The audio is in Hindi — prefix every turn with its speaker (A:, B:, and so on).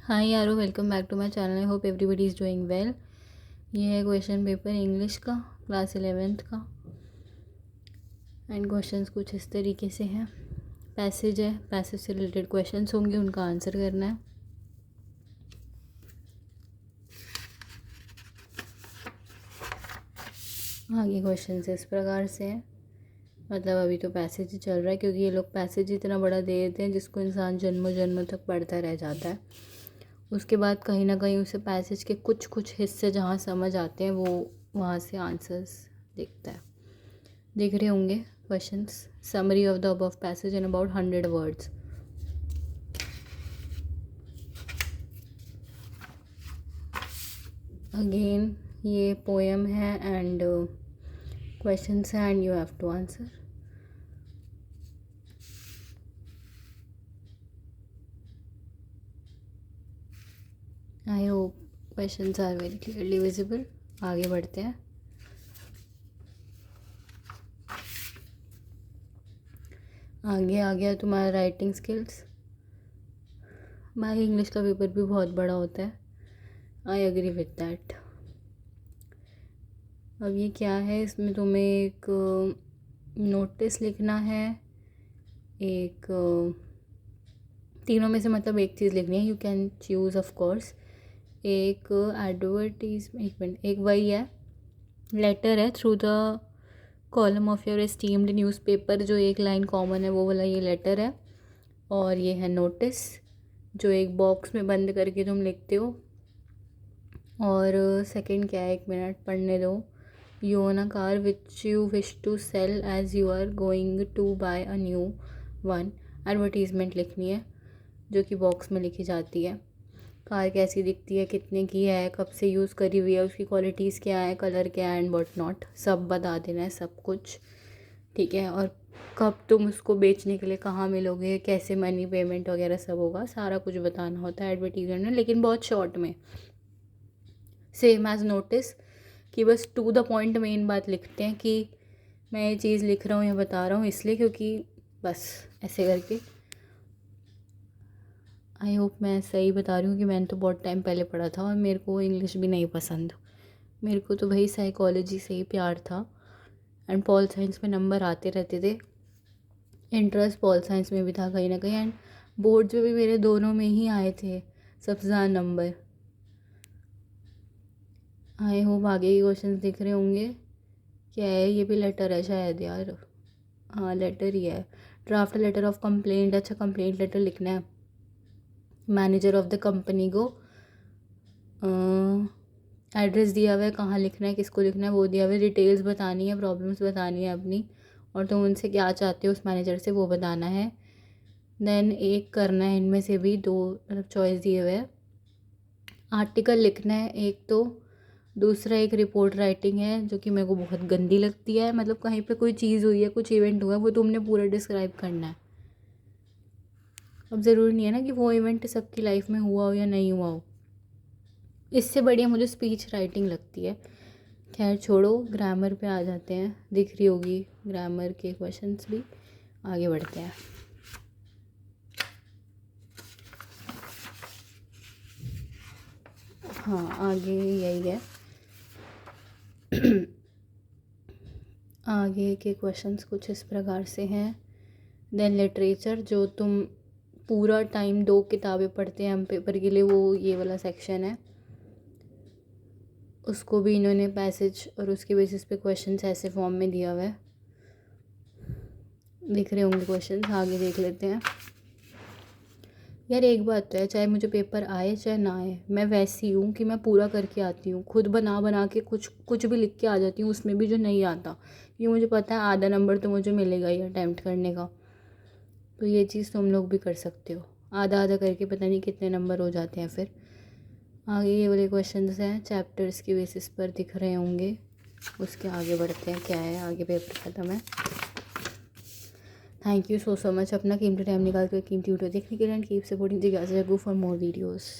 A: हाय यारो, welcome back to my channel. I hope everybody is doing well. ये है क्वेश्चन पेपर इंग्लिश का, क्लास 11th का। एंड क्वेश्चंस कुछ इस तरीके से हैं। पैसेज है, पैसेज से रिलेटेड क्वेश्चंस होंगे, उनका आंसर करना है। आगे क्वेश्चंस इस प्रकार से हैं। मतलब अभी तो पैसेज ही चल रहा है, क्योंकि ये लोग पैसेज इतना बड़ा दे देते हैं जिसको इंसान जन्मों जन्मों तक पढ़ता रह जाता है। उसके बाद कहीं ना कहीं उसे पैसेज के कुछ कुछ हिस्से जहाँ समझ आते हैं वो वहाँ से आंसर्स देखता है। देख रहे होंगे questions. Summary of the above passage in about 100 words. Again ये पोएम है एंड क्वेश्चंस हैं and you have to answer. I hope questions are very clearly visible. आगे बढ़ते हैं। आगे आ गया तुम्हारा राइटिंग स्किल्स। माई इंग्लिश का पेपर भी बहुत बड़ा होता है, आई एग्री विद दैट। अब ये क्या है, इसमें तुम्हें एक नोटिस लिखना है, एक तीनों में से मतलब एक चीज़ लिखनी है। You can choose of course. एक एडवर्टीजमेंट, एक वही है लेटर है through the column of your esteemed newspaper. जो एक लाइन कॉमन है वो वाला ये लेटर है। और ये है नोटिस, जो एक बॉक्स में बंद करके तुम लिखते हो। और सेकंड क्या है, एक मिनट पढ़ने दो। You own a car which you wish to sell as you are going to buy a new one. Advertisement लिखनी है जो कि बॉक्स में लिखी जाती है। कार कैसी दिखती है, कितने की है, कब से यूज़ करी हुई है, उसकी क्वालिटीज़ क्या है, कलर क्या है एंड वॉट नॉट, सब बता देना है, सब कुछ। ठीक है। और कब तुम उसको बेचने के लिए कहाँ मिलोगे, कैसे मनी पेमेंट वगैरह सब होगा, सारा कुछ बताना होता है एडवर्टीजमेंट में, लेकिन बहुत शॉर्ट में। सेम एज नोटिस, कि बस टू द पॉइंट मेन बात लिखते हैं कि मैं ये चीज़ लिख रहा हूँ या बता रहा हूँ इसलिए, क्योंकि बस ऐसे करके। आई होप मैं सही बता रही हूँ कि मैंने तो बहुत टाइम पहले पढ़ा था और मेरे को इंग्लिश भी नहीं पसंद। मेरे को तो भाई साइकोलॉजी से ही प्यार था एंड पॉल साइंस में नंबर आते रहते थे। इंटरेस्ट पॉल साइंस में भी था कहीं ना कहीं, एंड बोर्ड्स में भी मेरे दोनों में ही आए थे सबसे ज़्यादा नंबर। आई होप आगे के क्वेश्चन दिख रहे होंगे। क्या है, ये भी लेटर है शायद यार। हाँ लेटर ही है। Draft letter of complaint. अच्छा, कंप्लेंट लेटर लिखना है मैनेजर ऑफ द कंपनी को। एड्रेस दिया हुआ है, कहाँ लिखना है, किसको लिखना है वो दिया हुआ है। डिटेल्स बतानी है, प्रॉब्लम्स बतानी है अपनी, और तुम उनसे क्या चाहते हो उस मैनेजर से वो बताना है। देन एक करना है, इनमें से भी दो मतलब चॉइस दिए हुए है। आर्टिकल लिखना है एक तो, दूसरा एक रिपोर्ट राइटिंग है जो कि मेरे को बहुत गंदी लगती है। मतलब कहीं पे कोई चीज़ हुई है, कुछ इवेंट हुआ है, वो तुमने पूरा डिस्क्राइब करना है। अब ज़रूरी नहीं है ना कि वो इवेंट सबकी लाइफ में हुआ हो या नहीं हुआ हो। इससे बढ़िया मुझे स्पीच राइटिंग लगती है। खैर छोड़ो, ग्रामर पे आ जाते हैं। दिख रही होगी ग्रामर के क्वेश्चंस भी। आगे बढ़ते हैं। हाँ आगे यही है। आगे के क्वेश्चंस कुछ इस प्रकार से हैं। देन लिटरेचर, जो तुम पूरा टाइम 2 किताबें पढ़ते हैं हम पेपर के लिए, वो ये वाला सेक्शन है। उसको भी इन्होंने पैसेज और उसके बेसिस पे क्वेश्चंस ऐसे फॉर्म में दिया हुआ है। दिख रहे होंगे क्वेश्चंस, आगे देख लेते हैं। यार एक बात तो है, चाहे मुझे पेपर आए चाहे ना आए, मैं वैसी हूँ कि मैं पूरा करके आती हूँ। खुद बना बना के कुछ कुछ भी लिख के आ जाती हूँ, उसमें भी जो नहीं आता, क्योंकि मुझे पता है आधा नंबर तो मुझे मिलेगा ही अटैम्प्ट करने का। तो ये चीज़ तुम लोग भी कर सकते हो। आधा आधा करके पता नहीं कितने नंबर हो जाते हैं फिर। आगे ये वाले क्वेश्चंस हैं, चैप्टर्स की बेसिस पर दिख रहे होंगे। उसके आगे बढ़ते हैं, क्या है आगे, पेपर ख़त्म है। थैंक यू सो मच अपना कीमती टाइम निकाल कर कीमती वीडियो देखने के लिए, एंड कीप सपोर्टिंग जिज्ञासा जग्गू फॉर मोर वीडियोस।